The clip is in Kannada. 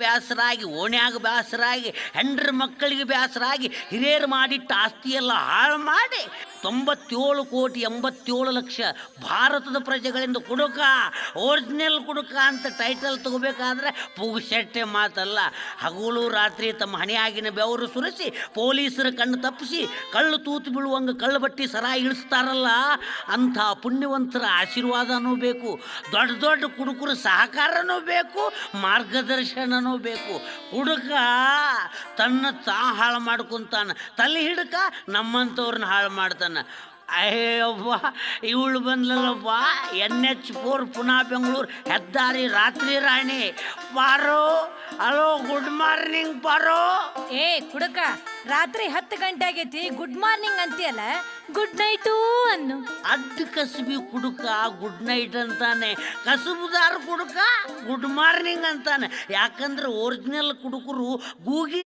ಬೇಸರಾಗಿ ಓಣ್ಯಾಗ ಬೇಸರಾಗಿ ಹೆಂಡ್ರ ಮಕ್ಕಳಿಗೆ ಬೇಸರಾಗಿ ಹಿರಿಯರು ಮಾಡಿಟ್ಟ ಆಸ್ತಿಯೆಲ್ಲ ಹಾಳು ಮಾಡಿ 97,87,00,000 ಭಾರತದ ಪ್ರಜೆಗಳಿಂದ ಕುಡುಕ, ಒರಿಜಿನಲ್ ಕುಡುಕ ಅಂತ ಟೈಟಲ್ ತಗೋಬೇಕಾದ್ರೆ ಪುಗುಶೆಟ್ಟೆ ಮಾತಲ್ಲ. ಹಗಲು ರಾತ್ರಿ ತಮ್ಮ ಹಣೆಯಾಗಿನ ಬೆವರು ಸುರಿಸಿ ಪೊಲೀಸರ ಕಣ್ಣು ತಪ್ಪಿಸಿ ಕಳ್ಳು ತೂತು ಬೀಳುವಂಗೆ ಕಳ್ಳು ಬಟ್ಟಿ ಸರ ಇಳಿಸ್ತಾರಲ್ಲ, ಅಂಥ ಪುಣ್ಯವಂತರ ಆಶೀರ್ವಾದನೂ ಬೇಕು, ದೊಡ್ಡ ದೊಡ್ಡ ಕುಡುಕರ ಸಹಕಾರನೂ ಬೇಕು, ಮಾರ್ಗದರ್ಶನನೂ ಬೇಕು. ಕುಡುಕ ತನ್ನ ಹಾಳು ಮಾಡ್ಕೊಂತಾನ, ತಲೆ ಹಿಡ್ಕ ನಮ್ಮಂಥವ್ರನ್ನ ಹಾಳು ಮಾಡ್ತಾನೆ. ಅಯ್ಯವ್ವ ಇವಳು ಬಂದ್ಲಲ್ಲವ್ವ NH4 ಪುನಃ ಬೆಂಗಳೂರು ಹೆದ್ದಾರಿ ರಾತ್ರಿ ರಾಣಿ. ಬಾರೋ, ಹಲೋ, ಗುಡ್ ಮಾರ್ನಿಂಗ್ ಬಾರೋ. ಏ ಕುಡುಕ, ರಾತ್ರಿ 10 ಗಂಟೆ ಆಗೈತಿ, ಗುಡ್ ಮಾರ್ನಿಂಗ್ ಅಂತೀಯಲ್ಲ, ಗುಡ್ ನೈಟು ಅನ್ನು. ಅಡ್ಡ ಕಸಬಿ ಕುಡುಕ ಗುಡ್ ನೈಟ್ ಅಂತಾನೆ, ಕಸಬುದಾರ ಕುಡುಕ ಗುಡ್ ಮಾರ್ನಿಂಗ್ ಅಂತಾನೆ. ಯಾಕಂದ್ರೆ ಒರಿಜಿನಲ್ ಕುಡುಕರು ಗೂಗಿ